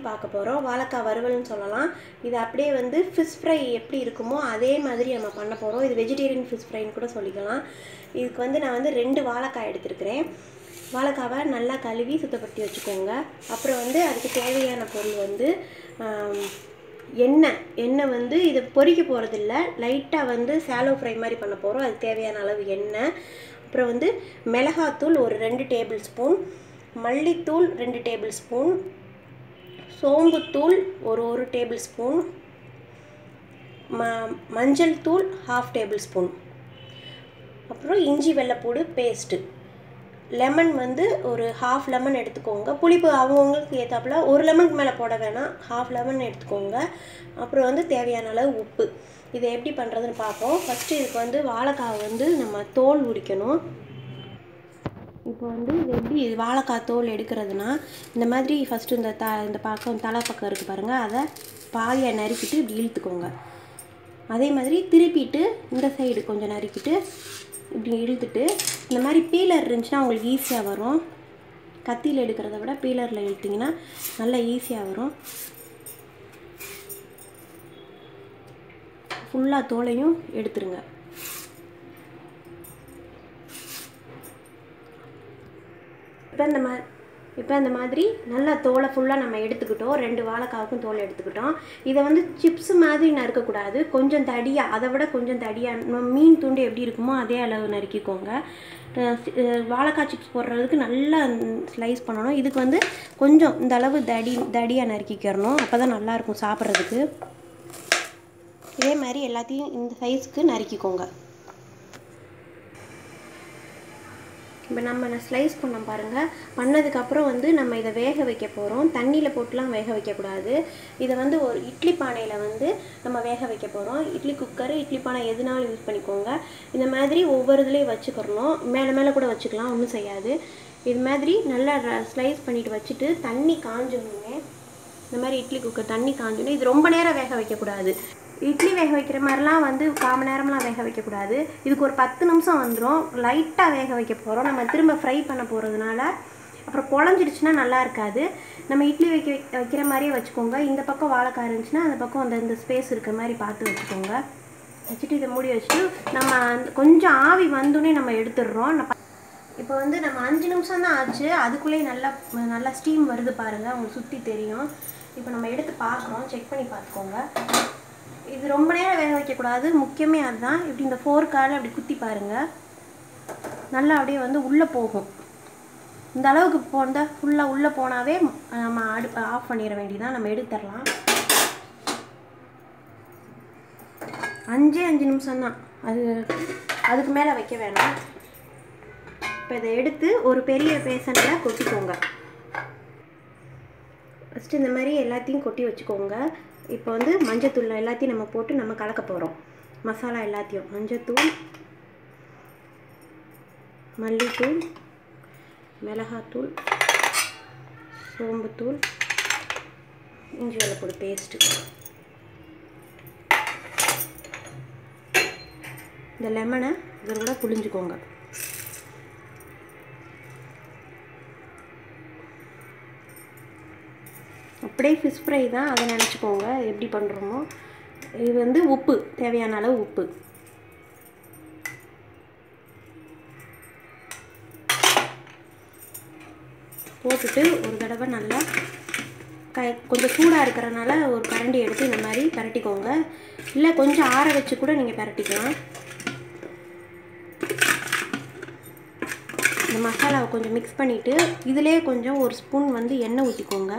பார்க்க போகிறோம். வாழைக்காய் வறுவல்னு சொல்லலாம். இது அப்படியே வந்து ஃபிஷ் ஃப்ரை எப்படி இருக்குமோ அதே மாதிரி நம்ம பண்ண போகிறோம். இது வெஜிடேரியன் ஃபிஷ் ஃப்ரைன்னு கூட சொல்லிக்கலாம். இதுக்கு வந்து நான் வந்து 2 வாழைக்காய் எடுத்துருக்கிறேன். வாழைக்காவை நல்லா கழுவி சுத்தப்படுத்தி வச்சுக்கோங்க. அப்புறம் வந்து அதுக்கு தேவையான பொருள் வந்து எண்ணெய் வந்து இது பொரிக்க போகிறதில்ல, லைட்டாக வந்து ஷாலோ ஃப்ரை மாதிரி பண்ண போகிறோம். அதுக்கு தேவையான அளவு எண்ணெய். அப்புறம் வந்து மிளகாத்தூள் ஒரு 2 டேபிள் ஸ்பூன், மல்லித்தூள் 2 டேபிள் ஸ்பூன், சோம்புத்தூள் ஒரு டேபிள் ஸ்பூன், மஞ்சள் தூள் 1/2 டேபிள் ஸ்பூன், அப்புறம் இஞ்சி வெள்ளைப்பூடு பேஸ்ட்டு. லெமன் வந்து ஒரு 1/2 லெமன் எடுத்துக்கோங்க. புளிப்பு அவங்கவுங்களுக்கு ஏற்றாப்புல, 1 லெமனுக்கு மேலே போட வேணாம், 1/2 லெமன் எடுத்துக்கோங்க. அப்புறம் வந்து தேவையான அளவு உப்பு. இதை எப்படி பண்ணுறதுன்னு பார்ப்போம். ஃபஸ்ட்டு இதுக்கு வந்து வாழைக்காய் வந்து நம்ம தோல் உரிக்கணும். இப்போ வந்து இது எப்படி வாழைக்காய் தோல் எடுக்கிறதுனா, இந்த மாதிரி ஃபஸ்ட்டு இந்த பக்கம் தலை பக்கம் இருக்குது பாருங்கள், அதை பாதியாக நறுக்கிட்டு இப்படி இழுத்துக்கோங்க. அதே மாதிரி திருப்பிட்டு இந்த சைடு கொஞ்சம் நறுக்கிட்டு இப்படி இழுத்துட்டு, இந்த மாதிரி பீலர் இருந்துச்சுன்னா உங்களுக்கு ஈஸியாக வரும். கத்தியில் எடுக்கிறத விட பீலரில் இழுத்திங்கன்னா நல்லா ஈஸியாக வரும். ஃபுல்லாக தோலையும் எடுத்துருங்க. இப்போ இந்த மாதிரி நல்லா தோலை ஃபுல்லாக நம்ம எடுத்துக்கிட்டோம். 2 வாழைக்காவுக்கும் தோலை எடுத்துக்கிட்டோம். இதை வந்து சிப்ஸ் மாதிரி நறுக்கக்கூடாது, கொஞ்சம் தடியாக, அதை விட கொஞ்சம் தடியாக, மீன் துண்டு எப்படி இருக்குமோ அதே அளவு நறுக்கிக்கோங்க. வாழைக்காய் சிப்ஸ் போடுறதுக்கு நல்லா ஸ்லைஸ் பண்ணணும். இதுக்கு வந்து கொஞ்சம் இந்த அளவு தடியாக நறுக்கிக்கிறணும், அப்போ தான் நல்லாயிருக்கும் சாப்பிட்றதுக்கு. இதே மாதிரி எல்லாத்தையும் இந்த சைஸ்க்கு நறுக்கிக்கோங்க. இப்போ நம்ம ஸ்லைஸ் பண்ண பாருங்கள். பண்ணதுக்கப்புறம் வந்து நம்ம இதை வேக வைக்க போகிறோம். தண்ணியில் போட்டுலாம் வேக வைக்கக்கூடாது. இதை வந்து ஒரு இட்லி பானையில் வந்து நம்ம வேக வைக்க போகிறோம். இட்லி குக்கரு, இட்லி பானை எதுனாலும் யூஸ் பண்ணிக்கோங்க. இந்த மாதிரி ஒவ்வொரு இதுலேயும் வச்சுக்கிறணும். மேலே கூட வச்சுக்கலாம், ஒன்றும் செய்யாது. இது மாதிரி நல்லா ஸ்லைஸ் பண்ணிவிட்டு வச்சுட்டு தண்ணி காஞ்சோன்னே, இந்த மாதிரி இட்லி குக்கர் தண்ணி காஞ்சோன்னே, இது ரொம்ப நேரம் வேக வைக்கக்கூடாது. இட்லி வேக வைக்கிற மாதிரிலாம் வந்து 1/4 மணி நேரம்லாம் வேக வைக்கக்கூடாது. இதுக்கு ஒரு 10 நிமிஷம் வந்துடும். லைட்டாக வேக வைக்க போகிறோம். நம்ம திரும்ப ஃப்ரை பண்ண போகிறதுனால அப்புறம் குழஞ்சிடுச்சுன்னா நல்லா இருக்காது. நம்ம இட்லி வைக்கிற மாதிரியே வச்சுக்கோங்க. இந்த பக்கம் வாழைக்காய் இருந்துச்சுன்னா அந்த பக்கம் இந்த ஸ்பேஸ் இருக்கிற மாதிரி பார்த்து வச்சுக்கோங்க. வச்சுட்டு இதை மூடி வச்சுட்டு நம்ம கொஞ்சம் ஆவி வந்தோடனே நம்ம எடுத்துடுறோம். இப்போ வந்து நம்ம 5 நிமிஷம் தான் ஆச்சு. அதுக்குள்ளேயே நல்லா ஸ்டீம் வருது பாருங்கள், உங்களுக்கு சுற்றி தெரியும். இப்போ நம்ம எடுத்து பார்க்குறோம், செக் பண்ணி பார்த்துக்கோங்க. இது ரொம்ப நேரம் வேக வைக்கக்கூடாது, முக்கியமே அதுதான். இப்படி இந்த ஃபோர்க்கால் அப்படி குத்தி பாருங்கள், நல்லா அப்படியே வந்து உள்ளே போகும். இந்த அளவுக்கு ஃபுல்லாக உள்ளே போனாவே நம்ம அடுப்பு ஆஃப் பண்ணிட வேண்டியதான், நம்ம எடுத்துடலாம். 5 நிமிஷம்தான், அதுக்கு மேலே வைக்க வேணாம். இப்போ இதை எடுத்து ஒரு பெரிய பேசனில் கொட்டிக்கோங்க. ஃபஸ்ட்டு இந்த மாதிரி எல்லாத்தையும் கொட்டி வச்சுக்கோங்க. இப்போ வந்து மஞ்சத்தூள் எல்லாத்தையும் நம்ம போட்டு நம்ம கலக்க போகிறோம். மசாலா எல்லாத்தையும், மஞ்சத்தூள், மல்லித்தூள், மிளகாத்தூள், சோம்புத்தூள், இஞ்சி வெள்ளைப்பூடு பேஸ்ட்டு, இந்த லெமனை இதில் கூட புழிஞ்சுக்கோங்க. அப்படியே ஃபிஷ் ஃப்ரை தான், அதை நினச்சிக்கோங்க எப்படி பண்ணுறோமோ. இது வந்து உப்பு, தேவையான அளவு உப்பு போட்டுட்டு ஒரு தடவை நல்லா கொஞ்சம் சூடாக இருக்கிறனால ஒரு கரண்டி எடுத்து இந்த மாதிரி பரட்டிக்கோங்க. இல்லை கொஞ்சம் ஆற வச்சு கூட நீங்கள் பரட்டிக்கலாம். இந்த மசாலாவை கொஞ்சம் மிக்ஸ் பண்ணிவிட்டு இதிலே கொஞ்சம் ஒரு ஸ்பூன் வந்து எண்ணெய் ஊற்றிக்கோங்க.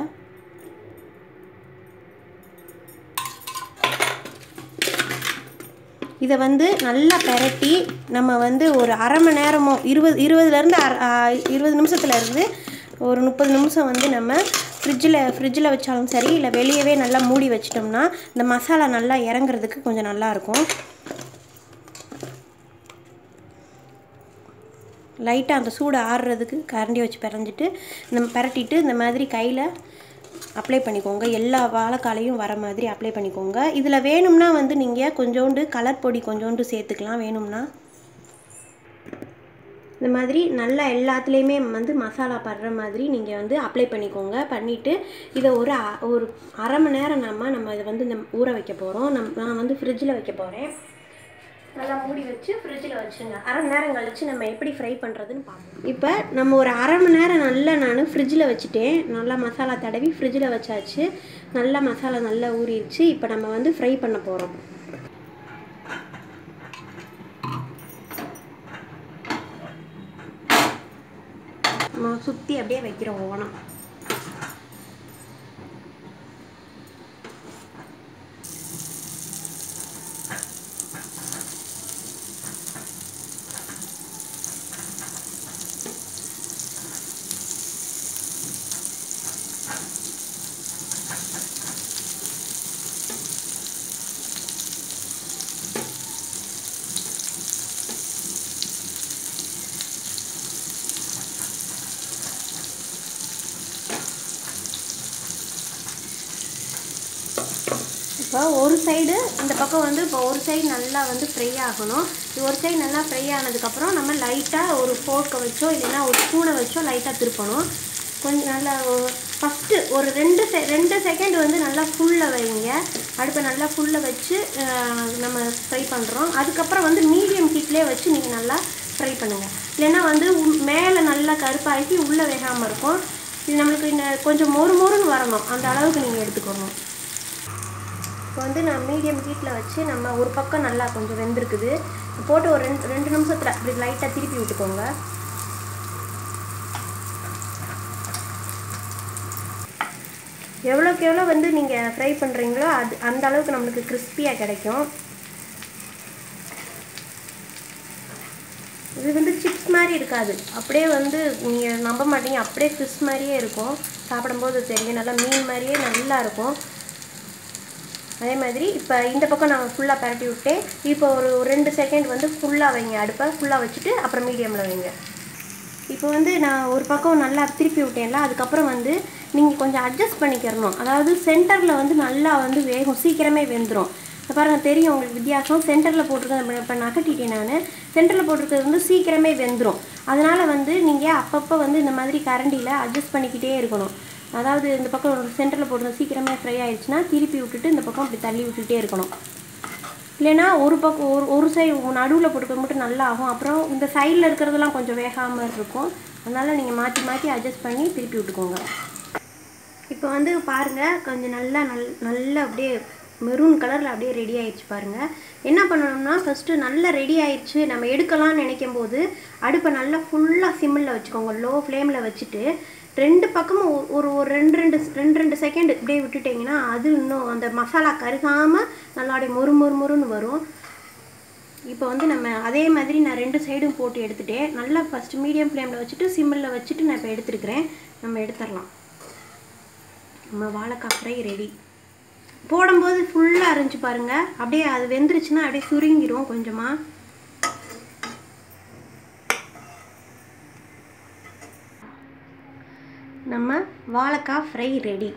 இதை வந்து நல்லா பெரட்டி நம்ம வந்து ஒரு அரை மணி நேரமோ 20 நிமிஷத்துலேருந்து ஒரு 30 நிமிஷம் வந்து நம்ம ஃப்ரிட்ஜில் வச்சாலும் சரி, இல்லை வெளியவே நல்லா மூடி வச்சிட்டோம்னா இந்த மசாலா நல்லா இறங்குறதுக்கு கொஞ்சம் நல்லாயிருக்கும். லைட்டாக அந்த சூடு ஆறுறதுக்கு கரண்டி வச்சு பரட்டிட்டு இந்த மாதிரி கையில் அப்ளை பண்ணிக்கோங்க. எல்லா வாழைக்காலையும் வர மாதிரி அப்ளை பண்ணிக்கோங்க. இதில் வேணும்னா வந்து நீங்கள் கொஞ்சோண்டு கலர் பொடி கொஞ்சோண்டு சேர்த்துக்கலாம் வேணும்னா. இந்த மாதிரி நல்லா எல்லாத்துலேயுமே வந்து மசாலா படுற மாதிரி நீங்கள் வந்து அப்ளை பண்ணிக்கோங்க. பண்ணிவிட்டு இதை ஒரு அரை மணி நேரம் நம்ம இதை வந்து ஊற வைக்க போகிறோம். நான் வந்து ஃப்ரிட்ஜில் வைக்க போகிறேன். நல்லா மூடி வச்சு ஃப்ரிட்ஜில் வச்சுருங்க. அரை மணி நேரம் கழித்து நம்ம எப்படி ஃப்ரை பண்ணுறதுன்னு பார்ப்போம். இப்போ நம்ம ஒரு அரை மணி நேரம் நல்லா நான் ஃப்ரிட்ஜில் வச்சுட்டேன். நல்லா மசாலா தடவி ஃப்ரிட்ஜில் வச்சாச்சு. நல்லா மசாலா நல்லா ஊறிடுச்சு. இப்போ நம்ம வந்து ஃப்ரை பண்ண போகிறோம். நம்ம சுற்றி அப்படியே வைக்கிறோம் ஓனம். இப்போ ஒரு சைடு இந்த பக்கம் வந்து இப்போ ஒரு சைடு நல்லா வந்து ஃப்ரை ஆகணும். ஒரு சைடு நல்லா ஃப்ரை ஆனதுக்கப்புறம் நம்ம லைட்டாக ஒரு ஃபோர்க்கை வச்சோ இல்லைன்னா ஒரு ஸ்பூனை வச்சோ லைட்டாக திருப்பணும். கொஞ்சம் நல்லா ஃபஸ்ட்டு ஒரு ரெண்டு செகண்ட் வந்து நல்லா ஃபுல்லில் வைங்க. அடுப்பை நல்லா ஃபுல்லில் வச்சு நம்ம ஃப்ரை பண்ணுறோம். அதுக்கப்புறம் வந்து மீடியம் ஹீட்லேயே வச்சு நீங்கள் நல்லா ஃப்ரை பண்ணுங்கள். இல்லைன்னா வந்து மேலே நல்லா கருப்பாகி உள்ளே வேகாமல் இருக்கும். இது நம்மளுக்கு கொஞ்சம் மொறுன்னு வரணும். அந்த அளவுக்கு நீங்கள் எடுத்துக்கணும். இப்போ வந்து நான் மீடியம் ஹீட்டில் வச்சு நம்ம ஒரு பக்கம் நல்லா கொஞ்சம் வெந்திருக்குது. போட்டு ஒரு ரெண்டு நிமிஷத்தில் இப்படி லைட்டாக திருப்பி விட்டுக்கோங்க. எவ்வளோக்கு எவ்வளோ வந்து நீங்கள் ஃப்ரை பண்ணுறீங்களோ அந்த அளவுக்கு நம்மளுக்கு கிறிஸ்பியாக கிடைக்கும். இது வந்து சிப்ஸ் மாதிரி இருக்காது. அப்படியே வந்து நீங்கள் நம்ப மாட்டீங்க, அப்படியே ஃபிஷ் மாதிரியே இருக்கும். சாப்பிடும்போது தெரியும், நல்லா மீன் மாதிரியே நல்லா இருக்கும். அதே மாதிரி இப்போ இந்த பக்கம் நான் ஃபுல்லாக பரட்டி விட்டேன். இப்போ ஒரு 2 செகண்ட் வந்து ஃபுல்லாக வைங்க. அடுப்பை ஃபுல்லாக வச்சுட்டு அப்புறம் மீடியமில் வைங்க. இப்போ வந்து நான் ஒரு பக்கம் நல்லா திருப்பி விட்டேன்ல, அதுக்கப்புறம் வந்து நீங்கள் கொஞ்சம் அட்ஜஸ்ட் பண்ணிக்கிறணும். அதாவது சென்டரில் வந்து நல்லா வந்து வேகும், சீக்கிரமே வெந்துடும். இப்போ பாருங்கள் தெரியும் உங்களுக்கு வித்தியாசம். சென்டரில் போட்டிருக்கேன், இப்போ நகட்டிட்டேன் நான். சென்டரில் போட்டிருக்கிறது வந்து சீக்கிரமே வெந்துடும். அதனால் வந்து நீங்கள் அப்பப்போ வந்து இந்த மாதிரி கரண்டியில் அட்ஜஸ்ட் பண்ணிக்கிட்டே இருக்கணும். அதாவது இந்த பக்கம் சென்டரில் போட்டு சீக்கிரமே ஃப்ரை ஆயிடுச்சுன்னா திருப்பி விட்டுட்டு இந்த பக்கம் அப்படி தள்ளி விட்டுட்டே இருக்கணும். இல்லைன்னா ஒரு பக்கம் ஒரு சைடு நடுவில் போட்டுக்க மட்டும் நல்லா ஆகும். அப்புறம் இந்த சைடில் இருக்கிறதெல்லாம் கொஞ்சம் வேகாமல் இருக்கும். அதனால் நீங்கள் மாற்றி அட்ஜஸ்ட் பண்ணி திருப்பி விட்டுக்கோங்க. இப்போ வந்து பாருங்கள் கொஞ்சம் நல்லா அப்படியே மெரூன் கலரில் அப்படியே ரெடி ஆயிடுச்சு பாருங்கள். என்ன பண்ணணும்னா ஃபஸ்ட்டு நல்லா ரெடி ஆயிடுச்சு நம்ம எடுக்கலாம்னு நினைக்கும் போது அடுப்பை நல்லா ஃபுல்லாக சிம்மில் வச்சுக்கோங்க. லோ ஃப்ளேமில் வச்சுட்டு ரெண்டு பக்கமும் ஒரு ரெண்டு செகண்ட் இப்படியே விட்டுட்டிங்கன்னா அது இன்னும் அந்த மசாலா கருகாமல் நல்லா அப்படியே மொறுன்னு வரும். இப்போ வந்து நம்ம அதே மாதிரி நான் 2 சைடும் போட்டு எடுத்துட்டேன். நல்லா ஃபஸ்ட்டு மீடியம் ஃப்ளேமில் வச்சுட்டு சிம்மில் வச்சுட்டு நான் இப்போ எடுத்துருக்கிறேன். நம்ம எடுத்துடலாம். நம்ம வாழைக்காய் ஃப்ரை ரெடி. போடும்போது ஃபுல்லாக அரைஞ்சி பாருங்கள். அப்படியே அது வெந்துருச்சுன்னா அப்படியே சுருங்கிடும் கொஞ்சமாக. நம்ம வாழைக்காய் ஃப்ரை ரெடி.